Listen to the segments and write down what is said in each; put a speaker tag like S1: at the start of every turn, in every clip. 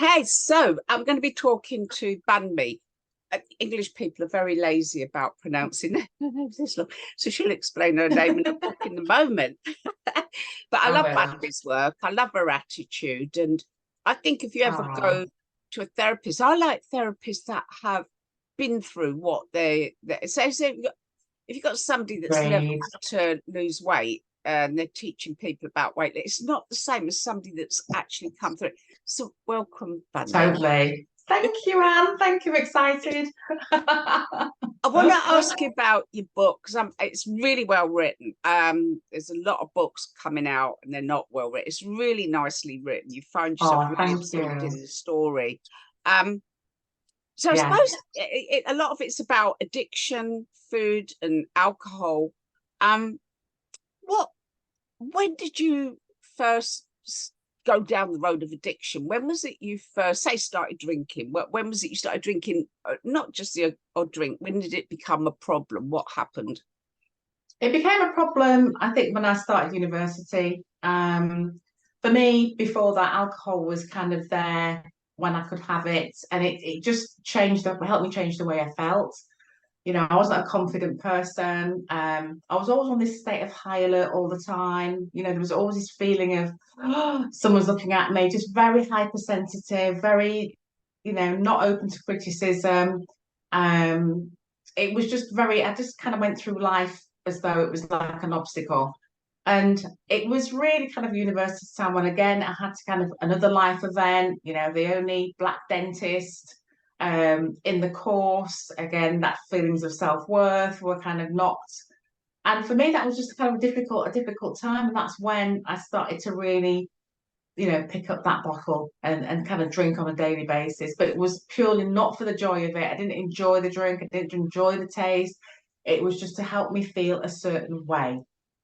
S1: Okay, so I'm going to be talking to Bunmi. English people are very lazy about pronouncing their names this long, so she'll explain her name in a book in the moment. But I
S2: I
S1: love
S2: will.
S1: Bunmi's work. I love her attitude, and I think if you ever
S2: Oh,
S1: go to a therapist, I like therapists that have been through what so if you've got somebody that's never
S2: great.
S1: had to lose weight and they're teaching people about weight, it's not the same as somebody that's actually come through it. So welcome, Bunmi.
S2: Totally. Thank you, Anne. Thank you. Excited.
S1: I want to ask you about your book because it's really well written. There's a lot of books coming out and they're not well written. It's really nicely written. You find yourself
S2: Oh,
S1: really
S2: thank
S1: absorbed
S2: you.
S1: in the story. Um, so I
S2: Yeah.
S1: suppose a lot of it's about addiction, food, and alcohol. Um, what when did you first go down the road of addiction? When was it you first say started drinking? When was it you started drinking? Not just the odd drink. When did it become a problem? What happened?
S2: It became a problem, I think, when I started university. For me, before that, alcohol was kind of there when I could have it, and it just changed, helped me change the way I felt. I wasn't a confident person. I was always on this state of high alert all the time. There was always this feeling of someone's looking at me, just very hypersensitive, very, not open to criticism. Um, it was just I just kind of went through life as though it was like an obstacle. And it was really kind of university time when again I had to kind of another life event, the only black dentist in the course. Again, that feelings of self-worth were kind of knocked. And for me, that was just kind of a difficult time. And that's when I started to really, pick up that bottle and kind of drink on a daily basis. But it was purely not for the joy of it. I didn't enjoy the drink, I didn't enjoy the taste. It was just to help me feel a certain way,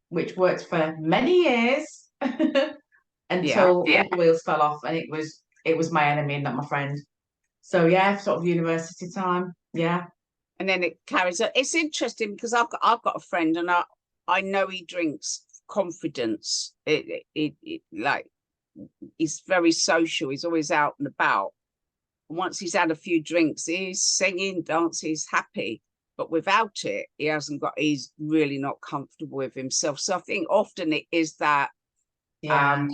S2: which worked for many years
S1: Yeah,
S2: until all the wheels fell off and it was my enemy and not my friend. So yeah, sort of university time. Yeah.
S1: and then it carries on. It's interesting because I've got a friend and I know he drinks confidence. It like he's very social. He's always out and about. Once he's had a few drinks, he's singing, dancing, he's happy. But without it, he's really not comfortable with himself. So I think often it is that
S2: Yeah.
S1: um,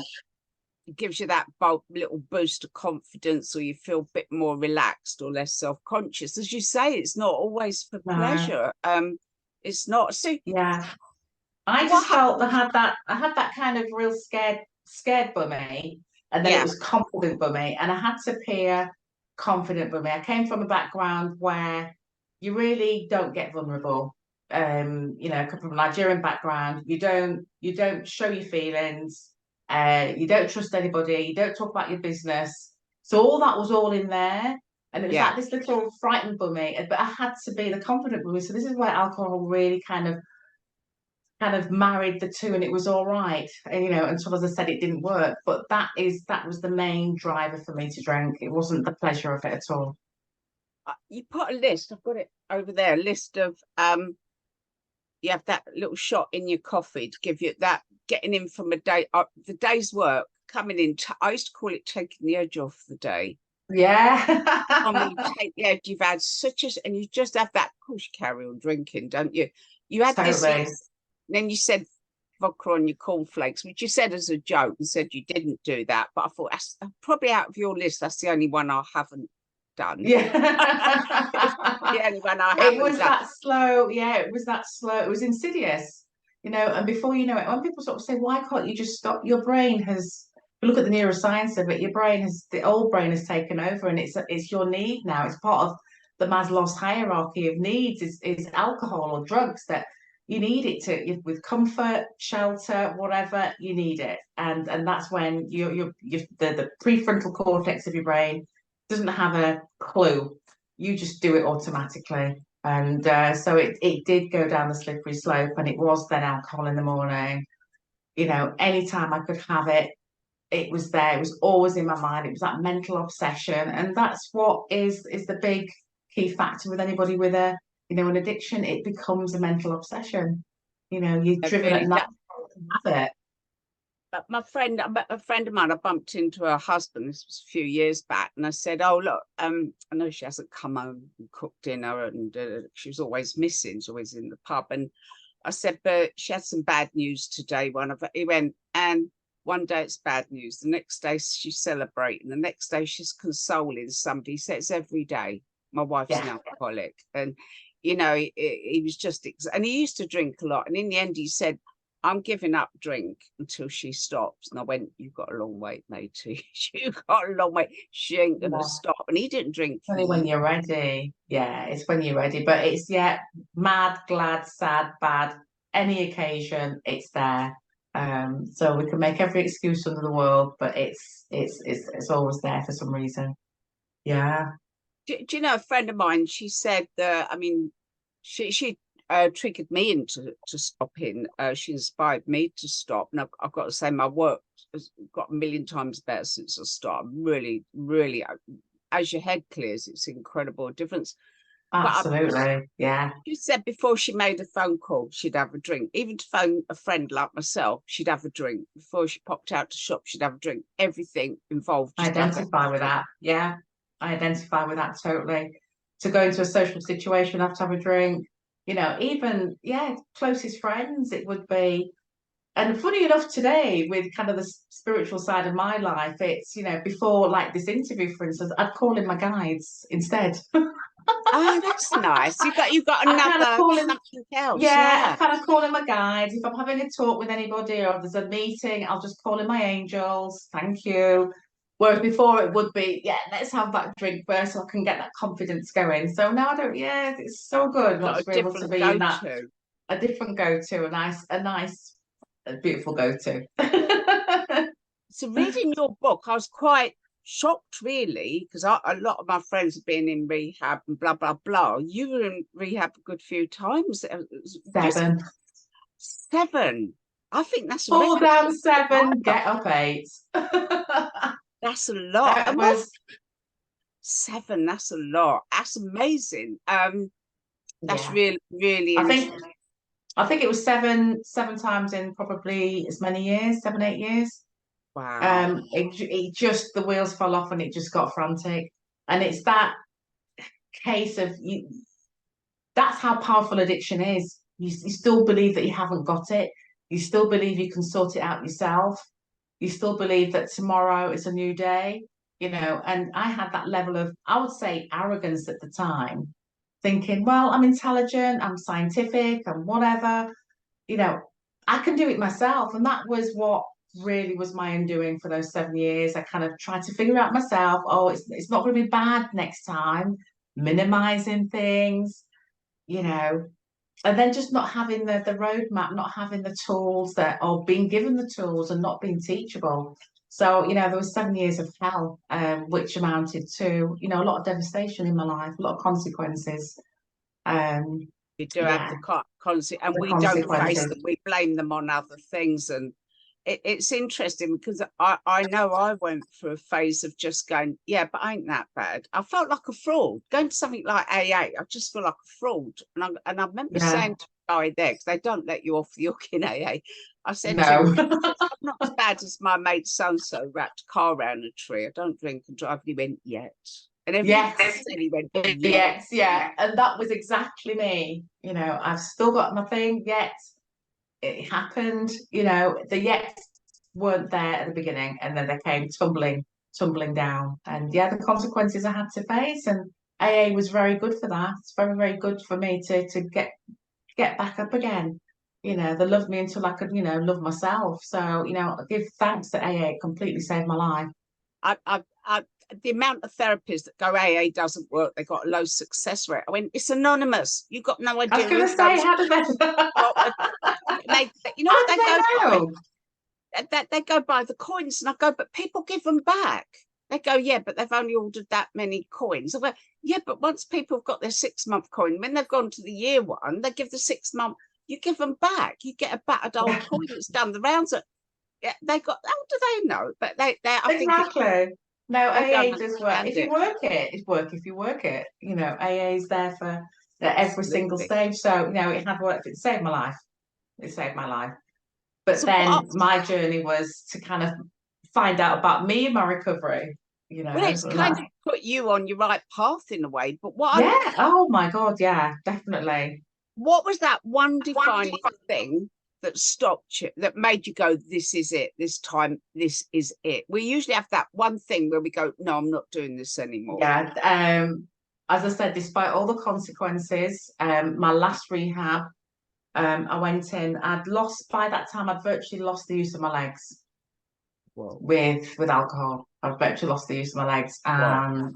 S1: it gives you that little boost of confidence, or you feel a bit more relaxed or less self-conscious. As you say, it's not always for
S2: No.
S1: pleasure. It's not. So
S2: Yeah. I
S1: what
S2: just
S1: happened?
S2: felt I had that kind of real scared bummy, and then it
S1: Yeah,
S2: was confident bummy, and I had to appear confident bummy. I came from a background where you really don't get vulnerable. I come from a Nigerian background. You don't show your feelings. You don't trust anybody. You don't talk about your business. So all that was all in there. And it was
S1: yeah.
S2: like this little frightened bummy, but I had to be the confident bummy. So this is where alcohol really kind of married the two, and it was all right. Until, as I said, it didn't work. But that was the main driver for me to drink. It wasn't the pleasure of it at all.
S1: You put a list. I've got it over there. A list of you have that little shot in your coffee to give you that getting in from a day, the day's work coming in. I used to call it taking the edge off the day. And when you
S2: Yeah.
S1: take the edge, you've had and you just have that push, carry on drinking, don't you? You had this
S2: Totally.
S1: list, then you said vodka on your cornflakes, which you said as a joke and said you didn't do that. But I thought that's probably out of your list, that's the only one I haven't done. It's the
S2: Yeah.
S1: only one I
S2: It
S1: haven't
S2: was
S1: done.
S2: that slow. Yeah, it was that slow. It was insidious. And before you know it, when people sort of say, why can't you just stop? Your brain has, if you look at the neuroscience of it, the old brain has taken over, and it's your need now. It's part of the Maslow's hierarchy of needs is alcohol or drugs, that you need it with comfort, shelter, whatever, you need it. And that's when the prefrontal cortex of your brain doesn't have a clue. You just do it automatically. And so it did go down the slippery slope, and it was then alcohol in the morning. Anytime I could have it, it was there. It was always in my mind. It was that mental obsession, and that's what is the big key factor with anybody with an addiction. It becomes a mental obsession. You're
S1: It
S2: driven at
S1: really
S2: night
S1: does.
S2: to have it.
S1: But I met a friend of mine, I bumped into her husband, this was a few years back, and I said, oh, look, I know she hasn't come home and cooked dinner, and she was always missing, she's always in the pub. And I said, but she had some bad news today. He went, and one day it's bad news, the next day she's celebrating, the next day she's consoling somebody. He says every day, my wife's an alcoholic. And, you know, he was just, and he used to drink a lot. And in the end, he said, I'm giving up drink until she stops. And I went, you've got a long way, matey. You've got a long way. She ain't going to stop. And he didn't drink.
S2: Only when you're ready. Yeah, it's when you're ready. But it's, mad, glad, sad, bad, any occasion, it's there. So we can make every excuse under the world, but it's always there for some reason. Yeah.
S1: Do you know, a friend of mine, she said that, I mean, she triggered me into stopping. She inspired me to stop. And I've got to say, my work has got a million times better since I started. Really, really, as your head clears, it's incredible difference.
S2: Absolutely, yeah.
S1: She said before she made a phone call, she'd have a drink. Even to phone a friend like myself, she'd have a drink. Before she popped out to shop, she'd have a drink. Everything involved.
S2: I identify with that. Yeah, I identify with that totally. To go into a social situation, have to have a drink. You know, even closest friends, it would be. And funny enough, today with kind of the spiritual side of my life, it's before like this interview, for instance, I'd call in my guides instead.
S1: Oh, that's nice. You've got another something else.
S2: Yeah, I kind of call in my guides. If I'm having a talk with anybody or there's a meeting, I'll just call in my angels. Thank you. Whereas before it would be, let's have that drink first so I can get that confidence going. So now I don't, it's so good not to be able to be in that, a different go-to, a beautiful go-to.
S1: So reading your book, I was quite shocked, really, because a lot of my friends have been in rehab and blah, blah, blah. You were in rehab a good few times.
S2: 7.
S1: 7. I think that's a
S2: fall down 7, get up 8.
S1: That's a lot.
S2: That was
S1: 7. That's a lot. That's amazing. That's really, really.
S2: I think it was seven times in probably as many years, 7, 8 years.
S1: Wow.
S2: It just, the wheels fell off and it just got frantic. And it's that case of you. That's how powerful addiction is. You still believe that you haven't got it. You still believe you can sort it out yourself. You still believe that tomorrow is a new day, And I had that level of, I would say, arrogance at the time, thinking, well, I'm intelligent, I'm scientific, I'm whatever, I can do it myself. And that was what really was my undoing for those 7 years. I kind of tried to figure out myself, it's not going to be bad next time, minimizing things, and then just not having the roadmap, not having the tools or being given the tools and not being teachable. So, there was 7 years of hell, which amounted to, a lot of devastation in my life, a lot of consequences.
S1: We do have the consequences, and we don't face them. We blame them on other things. And it's interesting because I know I went through a phase of just going, but ain't that bad. I felt like a fraud. Going to something like AA, I just feel like a fraud. And I remember saying to the guy there, because they don't let you off the hook in AA, I said to him, I'm not as bad as my mate so-and-so wrapped a car around a tree. I don't drink and drive. And he went, yet. And he went,
S2: yes, and that was exactly me. I've still got nothing yet. It happened. The yets weren't there at the beginning, and then they came tumbling down. And the consequences I had to face. And AA was very good for that. It's very, very good for me to get back up again. They loved me until I could, love myself. So, I give thanks to AA. It completely saved my life.
S1: The amount of therapists that go AA doesn't work, they got a low success rate. I went, it's anonymous. You've got no idea.
S2: I was going to say, how did
S1: they go by the coins, and I go, but people give them back. They go, but they've only ordered that many coins. I go, but once people have got their 6-month coin, when they've gone to the year one, they give the 6 month. You give them back. You get a battered old coin that's done the rounds. They got. How do they know? But I
S2: think. No, AA does work. If you work it, it's work if you work it. AA is there for every single stage. So, it had worked. It saved my life. It saved my life. But
S1: So what?
S2: then my journey was to kind of find out about me and my recovery,
S1: Well, it's
S2: and
S1: kind
S2: that's,
S1: of put you on your right path in a way. But
S2: yeah, oh my God, yeah, definitely.
S1: what was that one defining thing that stopped you, that made you go, this is it, this time, this is it? We usually have that one thing where we go, no, I'm not doing this anymore.
S2: Yeah. As I said, despite all the consequences, my last rehab, I went in, I'd lost, by that time, I'd virtually lost the use of my legs
S1: Whoa,
S2: with alcohol. I'd virtually lost the use of my legs.
S1: whoa.
S2: And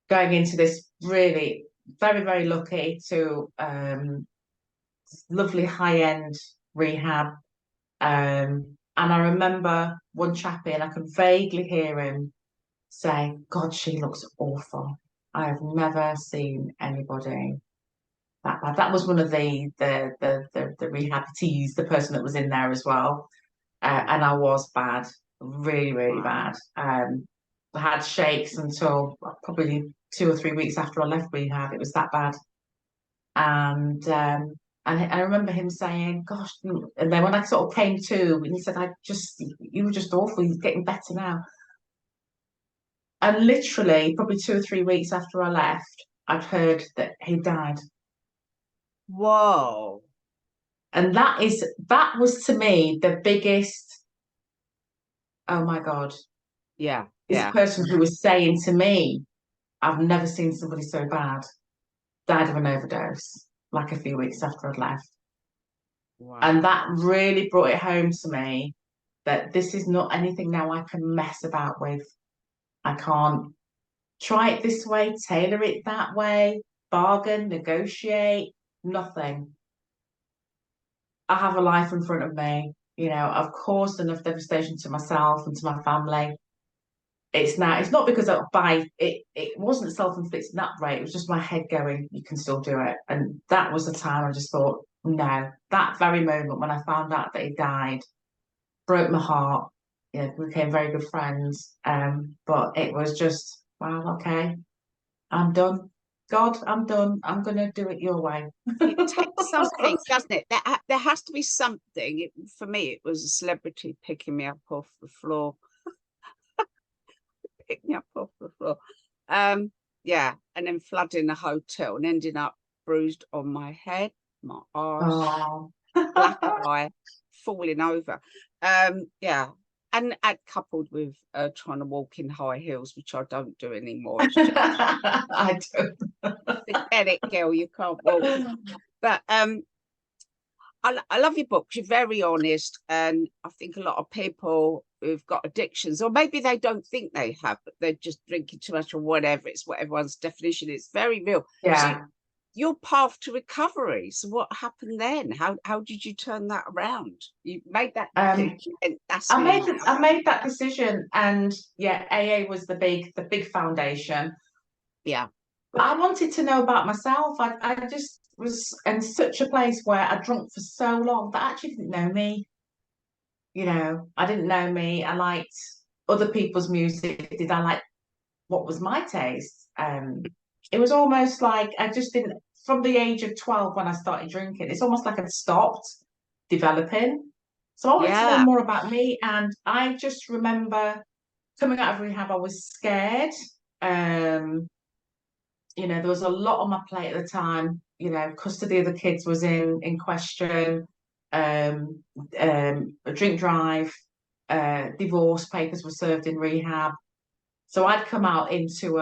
S2: going into this really very, very lucky to lovely high-end rehab. And I remember one chappie, and I could vaguely hear him say, God, she looks awful. I have never seen anybody that bad. That was one of the rehabitees, the person that was in there as well. And I was bad, really, really bad. I had shakes until probably 2 or 3 weeks after I left rehab. It was that bad. And I remember him saying, "Gosh," and then when I sort of came to, and he said, you were just awful. You're getting better now." And literally, probably 2 or 3 weeks after I left, I'd heard that he died.
S1: Whoa.
S2: And that was to me the biggest, oh my God,
S1: Yeah,
S2: this
S1: yeah.
S2: person who was saying to me, "I've never seen somebody so bad," died of an overdose, like a few weeks after I'd left. And
S1: Wow.
S2: that really brought it home to me that this is not anything now I can mess about with. I can't try it this way, tailor it that way, bargain, negotiate, nothing. I have a life in front of me. I've caused enough devastation to myself and to my family. It's not because it wasn't self-inflicted that way. It was just my head going, you can still do it. And that was the time I just thought, no, that very moment when I found out that he died broke my heart. We became very good friends. But it was just, wow, okay, I'm done. God, I'm done. I'm gonna do it your way.
S1: It takes something, doesn't it? There has to be something. For me, it was a celebrity picking me up off the floor, pick me up off the floor. Yeah, and then flooding the hotel and ending up bruised on my head, my arse,
S2: Oh.
S1: black eye, falling over. Yeah, and coupled with trying to walk in high heels, which I don't do anymore. It's just
S2: I do.
S1: forget it, girl. You can't walk. But I love your books. You're very honest, and I think a lot of people who've got addictions, or maybe they don't think they have, but they're just drinking too much or whatever. It's what everyone's definition is. Very real. So
S2: Yeah.
S1: your path to recovery. So what happened then? How did you turn that around? You made that
S2: Um,
S1: decision, and that's me.
S2: I made that decision, and yeah, AA was the big foundation.
S1: Yeah,
S2: But I wanted to know about myself. I just was in such a place where I drunk for so long that I actually didn't know me. I didn't know me. I liked other people's music. Did I like what was my taste? It was almost like I just didn't, from the age of 12 when I started drinking, it's almost like I'd stopped developing. So I wanted to know
S1: yeah,
S2: more about me. And I just remember coming out of rehab, I was scared. Um, there was a lot on my plate at the time. Custody of the kids was in question. Um, a drink drive, divorce papers were served in rehab. So I'd come out into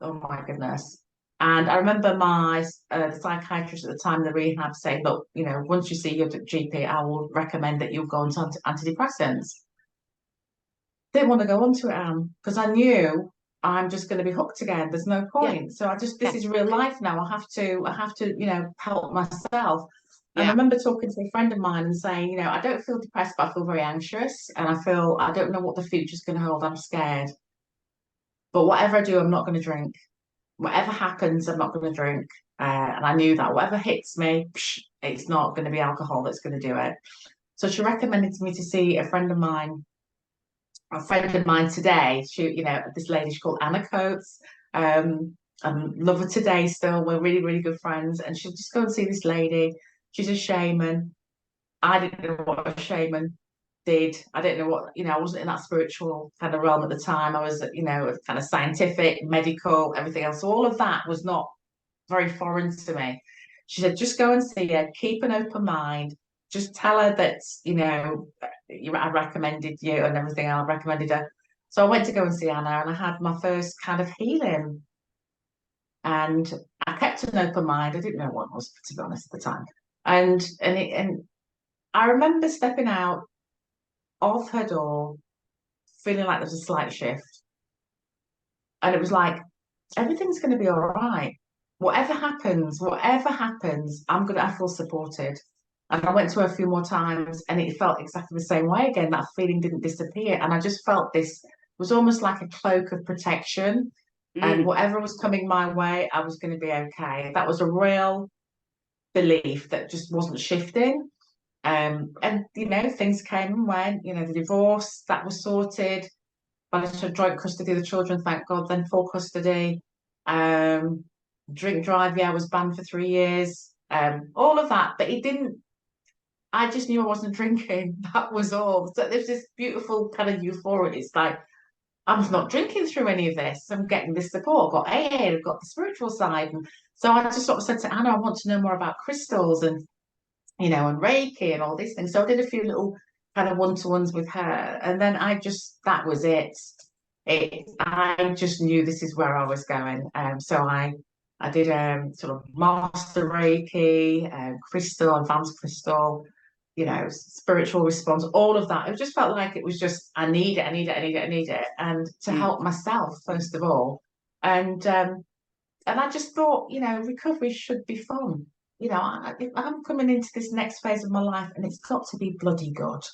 S2: oh my goodness. And I remember my the psychiatrist at the time in the rehab saying, look, once you see your GP, I will recommend that you go on to antidepressants. Didn't want to go onto it, Anne, because I knew I'm just going to be hooked again. There's no
S1: yeah,
S2: point. So this
S1: yeah,
S2: is real life now. I have to, help myself. And I
S1: yeah.
S2: remember talking to a friend of mine and saying, I don't feel depressed, but I feel very anxious. And I don't know what the future's going to hold. I'm scared. But whatever I do, I'm not going to drink. Whatever happens, I'm not going to drink. And I knew that whatever hits me, it's not going to be alcohol that's going to do it. So she recommended to me to see a friend of mine today. This lady, she's called Anna Coates. I love her today still. We're really, really good friends. And she'll just go and see this lady. She's a shaman. I didn't know what a shaman did. I didn't know what, I wasn't in that spiritual kind of realm at the time. I was, kind of scientific, medical, everything else. So all of that was not very foreign to me. She said, just go and see her, keep an open mind, just tell her that, I recommended you and everything. I recommended her. So I went to go and see Anna and I had my first kind of healing. And I kept an open mind. I didn't know what it was, to be honest, at the time. And I remember stepping out of her door, feeling like there was a slight shift. And it was like, everything's going to be all right. Whatever happens, I feel supported. And I went to her a few more times and it felt exactly the same way again. That feeling didn't disappear. And I just felt this was almost like a cloak of protection. And
S1: Mm,
S2: whatever was coming my way, I was going to be okay. That was a real belief that just wasn't shifting. And things came and went, the divorce that was sorted, managed to joint custody of the children, thank God, then full custody. Um, Drink drive, yeah, was banned for 3 years. All of that, but it didn't. I just knew I wasn't drinking. That was all. So there's this beautiful kind of euphoria. It's like I'm not drinking through any of this. I'm getting this support. I've got AA, I've got the spiritual side, and so I just sort of said to Anna, I want to know more about crystals and and Reiki and all these things. So I did a few little kind of one-to-ones with her, and then that was it. I just knew this is where I was going. So I did sort of master Reiki, crystal, advanced crystal, spiritual response, all of that. It just felt like it was just I need it, I need it, I need it, I need it, and to
S1: mm.
S2: help myself first of all. And I just thought, recovery should be fun. I'm coming into this next phase of my life and it's got to be bloody good.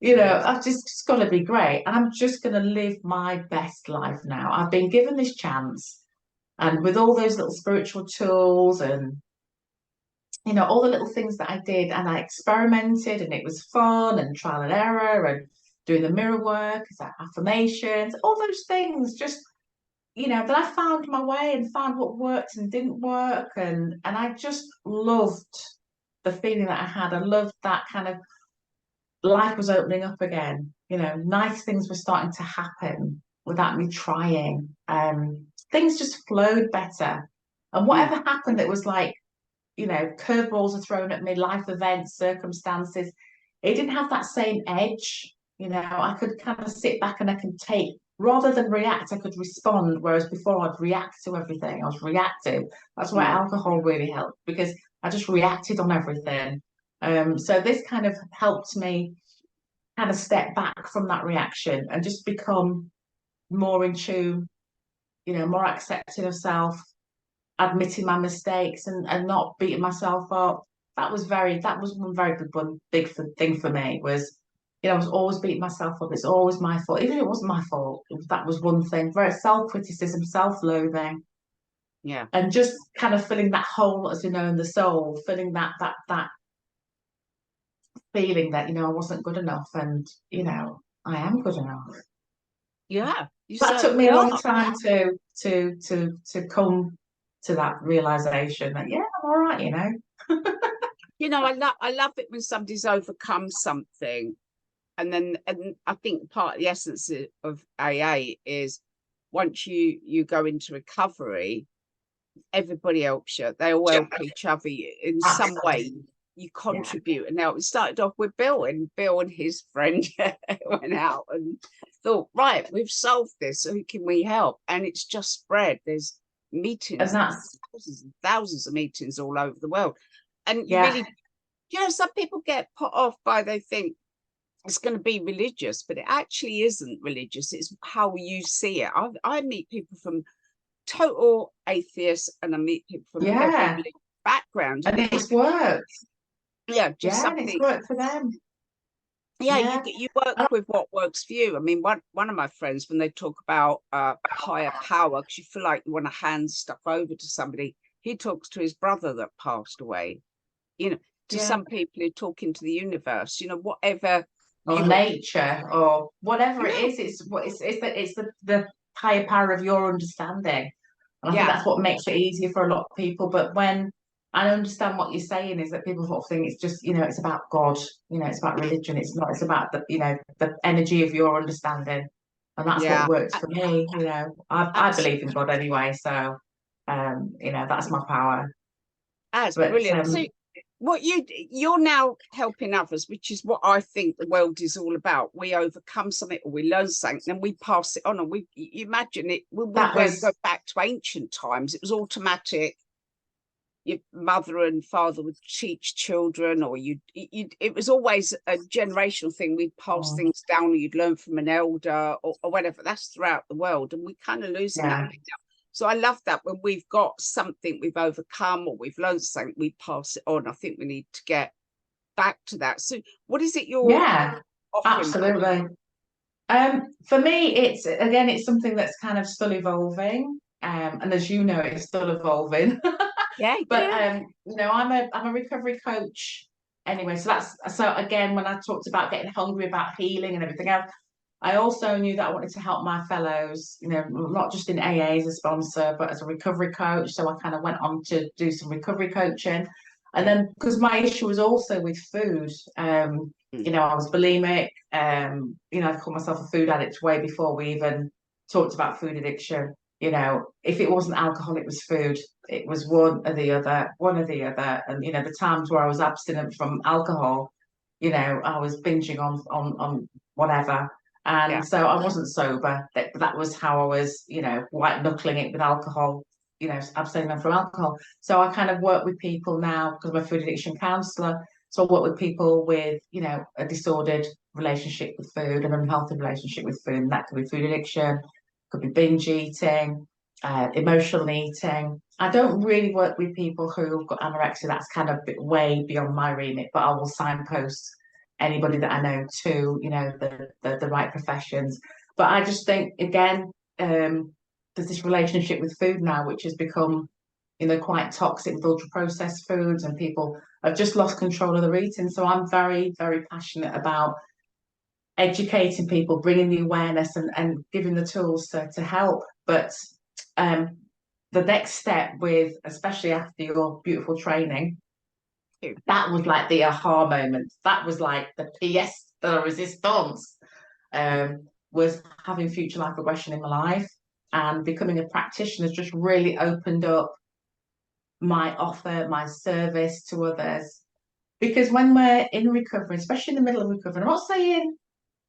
S1: Yeah.
S2: I've just got to be great. And I'm just going to live my best life now. I've been given this chance. And with all those little spiritual tools and, all the little things that I did, and I experimented and it was fun and trial and error and doing the mirror work, affirmations, all those things, just then I found my way and found what worked and didn't work. And I just loved the feeling that I had. I loved that kind of life was opening up again. Nice things were starting to happen without me trying. Things just flowed better. And
S1: Mm,
S2: whatever happened, it was like, curveballs are thrown at me, life events, circumstances. It didn't have that same edge. I could kind of sit back and I could take, rather than react, I could respond. Whereas before I'd react to everything. I was reactive. That's why
S1: mm.
S2: alcohol really helped because I just reacted on everything. So this kind of helped me kind of step back from that reaction and just become more in tune, more accepting of self, admitting my mistakes and not beating myself up. That was one very thing for me was, I was always beating myself up. It's always my fault. Even if it wasn't my fault, that was one thing. Very self-criticism, self-loathing,
S1: Yeah.
S2: and just kind of filling that hole, as in the soul, filling that feeling that, I wasn't good enough and, I am good enough.
S1: Yeah. You
S2: That took me
S1: certainly
S2: a long
S1: are.
S2: time to come to that realization that yeah, I'm all right.
S1: I love it when somebody's overcome something, and I think part of the essence of AA is once you go into recovery, everybody helps you. They all help each other in some way.
S2: Absolutely.
S1: You
S2: Yeah.
S1: contribute, and now it started off with Bill, and Bill and his friend went out and thought, right, we've solved this. So who can we help? And it's just spread. There's
S2: And
S1: meetings,
S2: that's
S1: thousands and thousands of meetings all over the world, and you
S2: yeah.
S1: really, some people get put off by they think it's going to be religious, but it actually isn't religious. It's how you see it. I meet people from total atheists and I meet people from every
S2: Yeah.
S1: religious background,
S2: And
S1: and it
S2: it's worked.
S1: yeah, just
S2: Yeah, and it's
S1: something.
S2: worked for them.
S1: Yeah,
S2: Yeah.
S1: you work with what works for you. I mean, one of my friends, when they talk about higher power, because you feel like you want to hand stuff over to somebody, he talks to his brother that passed away. To
S2: Yeah.
S1: some people, you're talking to the universe. Whatever
S2: Or
S1: you.
S2: nature or whatever it
S1: Yeah,
S2: is, it's the higher power of your understanding. And I think
S1: yeah,
S2: that's what makes it easier for a lot of people. But when I understand what you're saying is that people sort of think it's just, it's about God, it's about religion. It's not, it's about the energy of your understanding. And that's what
S1: Yeah,
S2: works for me. I believe in
S1: absolutely.
S2: God anyway. So, that's my power.
S1: That's
S2: But,
S1: brilliant. So what you're now helping others, which is what I think the world is all about. We overcome something or we learn something, then we pass it on. And you imagine it when we
S2: that
S1: go
S2: was,
S1: back to ancient times, it was automatic. Your mother and father would teach children, or it was always a generational thing. We'd pass
S2: oh,
S1: things down, or you'd learn from an elder, or whatever. That's throughout the world, and we're kind of losing that
S2: yeah.
S1: bit now. So I love that when we've got something we've overcome or we've learned something, we pass it on. I think we need to get back to that. So what is it you're
S2: Yeah,
S1: offering?
S2: absolutely. For me, it's something that's kind of still evolving. And as you know, it's still evolving.
S1: Yeah,
S2: But
S1: yeah,
S2: I'm a recovery coach anyway. So again, when I talked about getting hungry about healing and everything else, I also knew that I wanted to help my fellows, not just in AA as a sponsor, but as a recovery coach. So I kind of went on to do some recovery coaching. And
S1: yeah.
S2: then because my issue was also with food,
S1: Mm.
S2: I was bulimic, I called myself a food addict way before we even talked about food addiction. If it wasn't alcohol, it was food. It was one or the other, one or the other. And the times where I was abstinent from alcohol, I was binging on whatever.
S1: Yeah,
S2: And so I wasn't sober. That was how I was, white knuckling it with alcohol, abstaining from alcohol. So I kind of work with people now because I'm a food addiction counsellor. So I work with people with, a disordered relationship with food, an unhealthy relationship with food. And that could be food addiction, could be binge eating, emotional eating. I don't really work with people who've got anorexia. That's kind of way beyond my remit, but I will signpost anybody that I know to, the right professions. But I just think again, there's this relationship with food now, which has become, quite toxic with ultra processed foods, and people have just lost control of their eating. So I'm very, very passionate about educating people, bringing the awareness and giving the tools to help. But um, the next step with, especially after your beautiful training,
S1: you.
S2: that was like the aha moment. That was like the pièce de resistance. Was having future life regression in my life, and becoming a practitioner has just really opened up my offer, my service to others. Because when we're in recovery, especially in the middle of recovery, I'm not saying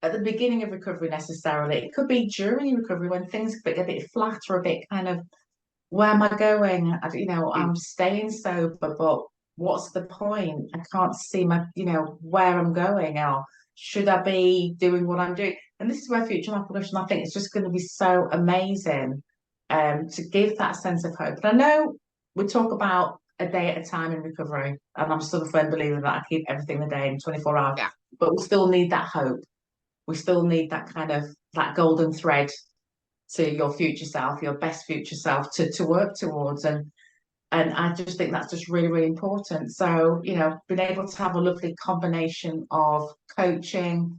S2: at the beginning of recovery necessarily, it could be during recovery when things get a bit flat or a bit kind of, where am I going?
S1: Mm.
S2: I'm staying sober, but what's the point? I can't see where I'm going, or should I be doing what I'm doing? And this is where future life progression, I think, it's just going to be so amazing, to give that sense of hope. And I know we talk about a day at a time in recovery, and I'm still a firm believer that I keep everything a day in 24 hours,
S1: Yeah.
S2: but we still need that hope. We still need that kind of that golden thread to your future self, your best future self, to work towards. And I just think that's just really, really important. So, being able to have a lovely combination of coaching,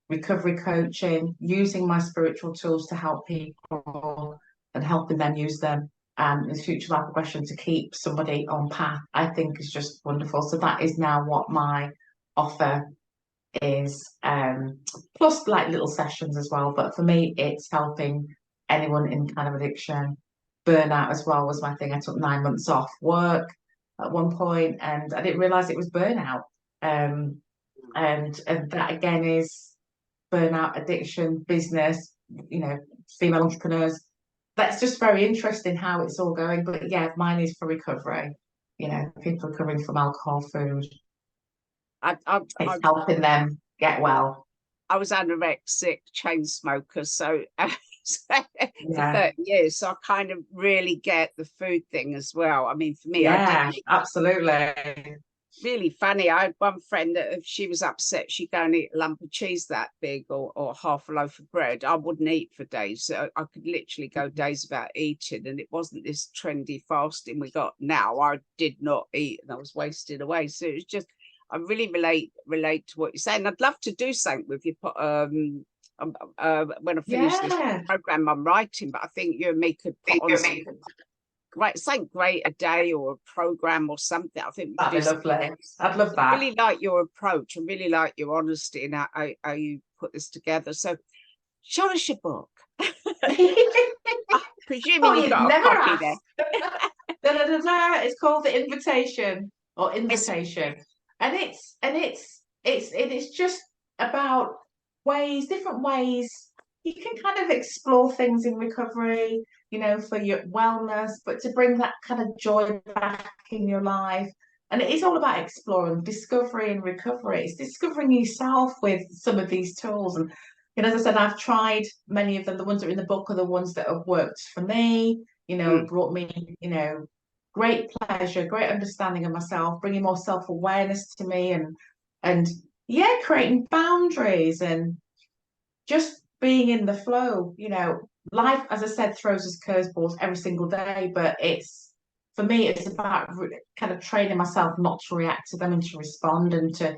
S2: recovery coaching, using my spiritual tools to help people and helping them use them, in future life progression to keep somebody on path, I think is just wonderful. So that is now what my offer is, plus like little sessions as well. But for me, it's helping anyone in kind of addiction. Burnout as well was my thing. I took 9 months off work at one point, and I didn't realize it was burnout. Um, and that again is burnout, addiction, business, female entrepreneurs. That's just very interesting how it's all going. But yeah, mine is for recovery. People recovering from alcohol, food.
S1: I, I,
S2: It's
S1: I
S2: helping them get well.
S1: I was anorexic, chain smoker, so for
S2: Yeah,
S1: 30 years. So I kind of really get the food thing as well. I mean, for me, I did
S2: yeah, absolutely.
S1: really funny. I had one friend that if she was upset, she'd go and eat a lump of cheese that big, or half a loaf of bread. I wouldn't eat for days. So I could literally go days without eating. And it wasn't this trendy fasting we got now. I did not eat and I was wasted away. So it was just, I really relate to what you're saying. I'd love to do something with you when I finish this
S2: Yeah,
S1: program I'm writing, but I think you and me could put on some something great a day or a program or something. I think we could
S2: That'd
S1: do
S2: be lovely. I'd love that.
S1: really like your approach. I really like your honesty and how you put this together. So show us your book. I'm presuming
S2: Oh,
S1: you've
S2: you'd
S1: got a
S2: never
S1: copy
S2: ask.
S1: there.
S2: It's called The Invitation or
S1: It's
S2: Invitation, and it's just about different ways you can kind of explore things in recovery, for your wellness, but to bring that kind of joy back in your life. And it is all about exploring, discovery and recovery. It's discovering yourself with some of these tools. And as I said, I've tried many of them. The ones that are in the book are the ones that have worked for me, brought me, great pleasure, great understanding of myself, bringing more self-awareness to me, and yeah, creating boundaries and just being in the flow. Life, as I said, throws us curveballs every single day, but for me, it's about kind of training myself not to react to them and to respond and to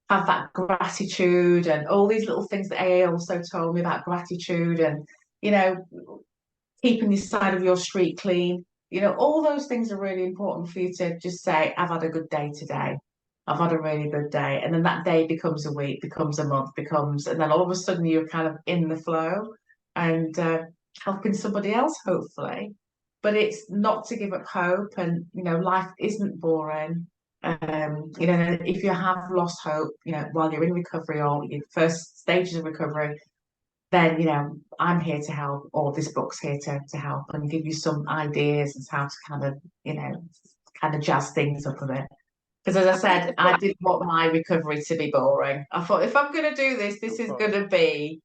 S2: have that gratitude and all these little things that AA also told me about gratitude and, you know, keeping the side of your street clean. All those things are really important for you to just say, I've had a good day today. I've had a really good day. And then that day becomes a week, becomes a month, and then all of a sudden you're kind of in the flow and helping somebody else, hopefully. But it's not to give up hope. And, life isn't boring. If you have lost hope, while you're in recovery or your first stages of recovery, then I'm here to help, or this book's here to help and give you some ideas as how to kind of jazz things up a bit. Because as I
S1: I think
S2: said,
S1: the
S2: I
S1: book
S2: didn't want my recovery to be boring. I thought if I'm going to do this, this is going to be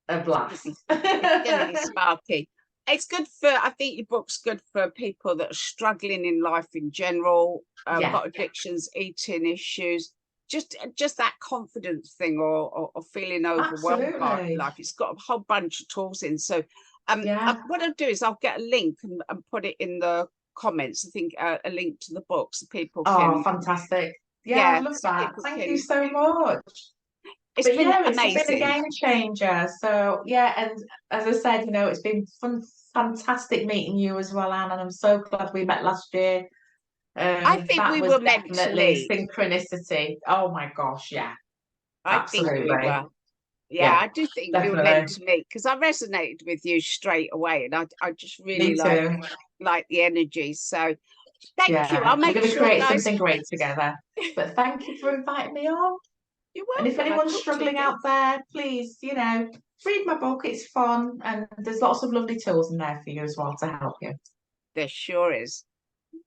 S2: a blast.
S1: it's going to be sparky. It's good for, I think your book's good for people that are struggling in life in general,
S2: Yeah,
S1: got addictions, eating issues, just that confidence thing or feeling overwhelmed by
S2: absolutely.
S1: life. It's got a whole bunch of tools in. So
S2: Yeah.
S1: what I'll do is I'll get a link and put it in the comments. I think a link to the book so people
S2: Oh,
S1: can,
S2: fantastic. Yeah, I'd
S1: yeah,
S2: love
S1: so
S2: that.
S1: people
S2: Thank you
S1: can,
S2: so much.
S1: it's
S2: But
S1: been
S2: yeah, it's been a
S1: amazing.
S2: game changer. So yeah, and as I said, it's been fantastic meeting you as well, Anne, and I'm so glad we met last year.
S1: I think
S2: That
S1: we
S2: was
S1: were meant to
S2: definitely
S1: meet.
S2: synchronicity. Oh my gosh, yeah,
S1: I think we
S2: absolutely.
S1: were. Yeah,
S2: Yeah,
S1: I do think we were meant
S2: definitely.
S1: to meet because I resonated with you straight away, and I just
S2: Me
S1: really
S2: too.
S1: like the energy. So thank you. I'll
S2: Yeah, we're
S1: make
S2: going to
S1: sure,
S2: create
S1: guys.
S2: something great together. But thank you for inviting me on.
S1: You're
S2: And if
S1: welcome. I'll
S2: anyone's
S1: talk to you
S2: struggling
S1: again.
S2: out there, please, read my book. It's fun and there's lots of lovely tools in there for you as well to help you.
S1: There sure is.